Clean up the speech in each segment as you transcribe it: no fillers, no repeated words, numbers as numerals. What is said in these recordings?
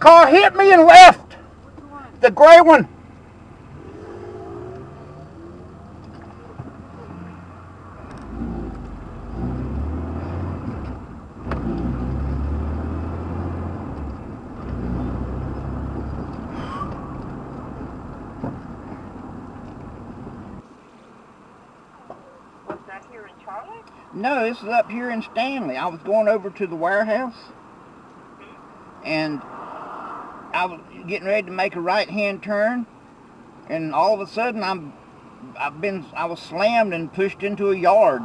car hit me and left. The gray one. Was that here in Charlotte? No, this is up here in Stanley. I was going over to the warehouse, and I was getting ready to make a right-hand turn, and all of a sudden I was slammed and pushed into a yard,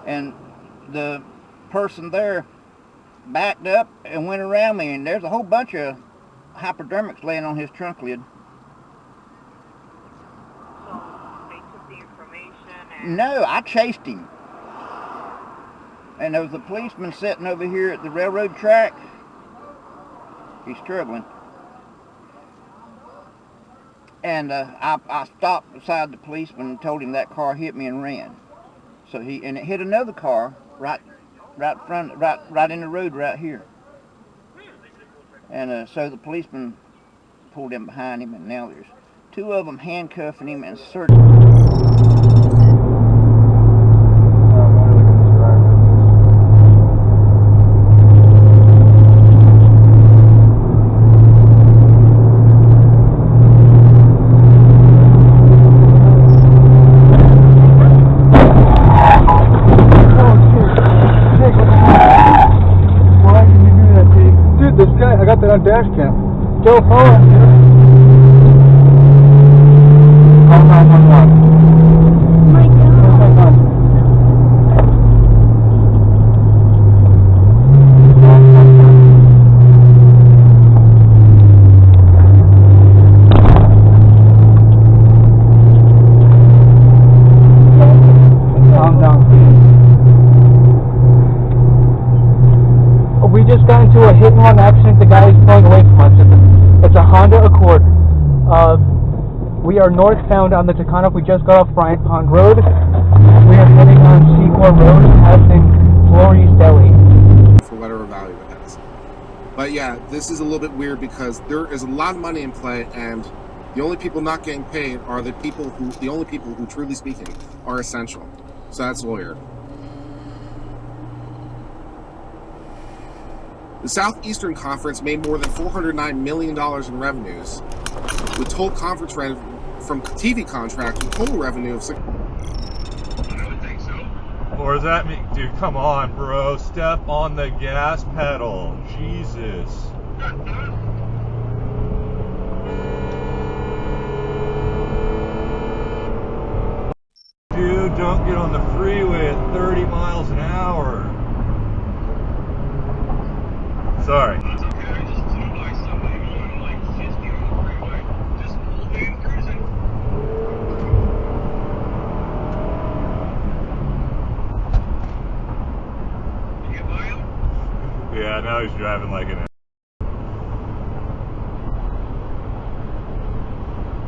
and the person there backed up and went around me, and there's a whole bunch of hypodermics laying on his trunk lid. So they took the information and... No, I chased him. And there was a policeman sitting over here at the railroad track. He's struggling. And I stopped beside the policeman and told him that car hit me and ran. So and it hit another car right in the road right here. And so the policeman pulled in behind him, and now there's two of them handcuffing him and searching. I got that on Dashcam. Still following you. Call 911. My God. Calm down, please. We just got into a hit-and-run accident. The guy is pulling away from us. It's a Honda Accord. We are northbound on the Taconic. We just got off Bryant Pond Road. We are heading on Secor Road, passing Flores Deli. For whatever value it has. But yeah, this is a little bit weird because there is a lot of money in play, and the only people not getting paid are the only people who, truly speaking, are essential. So that's weird. The Southeastern Conference made more than $409 million in revenues, with total conference revenue from TV contracts with total revenue of $6. I would think so. Or does that mean, dude, come on, bro, step on the gas pedal, Jesus. Dude, don't get on the freeway at 30 miles an hour. Sorry. That's okay. I just flew by somebody going like 50 on the freeway. Just old man cruising. You get by him? Yeah, now he's driving like an...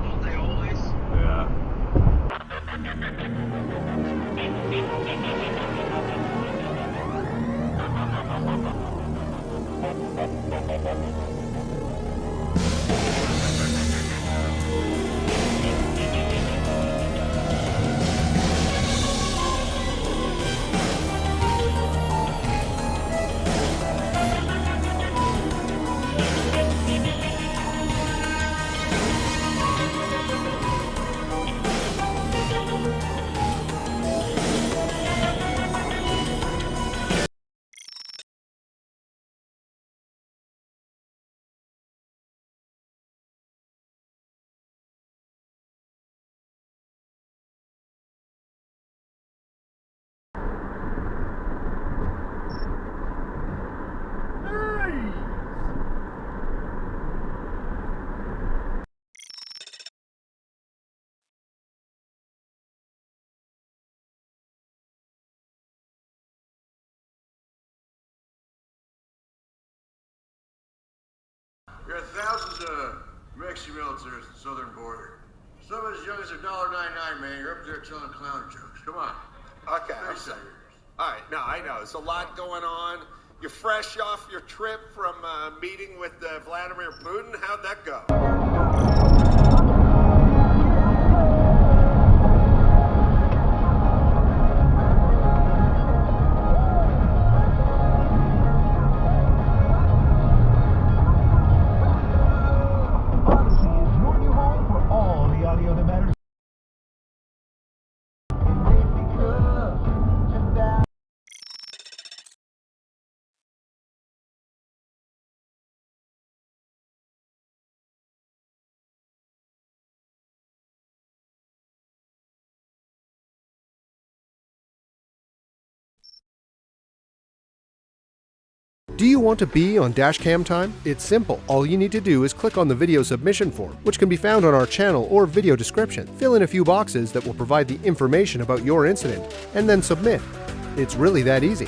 All day, always. Yeah. We got thousands of Mexican militaries at the southern border. Some as young as $1.99, man. You're up there telling clown jokes. Come on. Okay. All right. No, I know. There's a lot going on. You fresh off your trip from meeting with Vladimir Putin? How'd that go? Do you want to be on Dashcam Time? It's simple. All you need to do is click on the video submission form, which can be found on our channel or video description. Fill in a few boxes that will provide the information about your incident, and then submit. It's really that easy.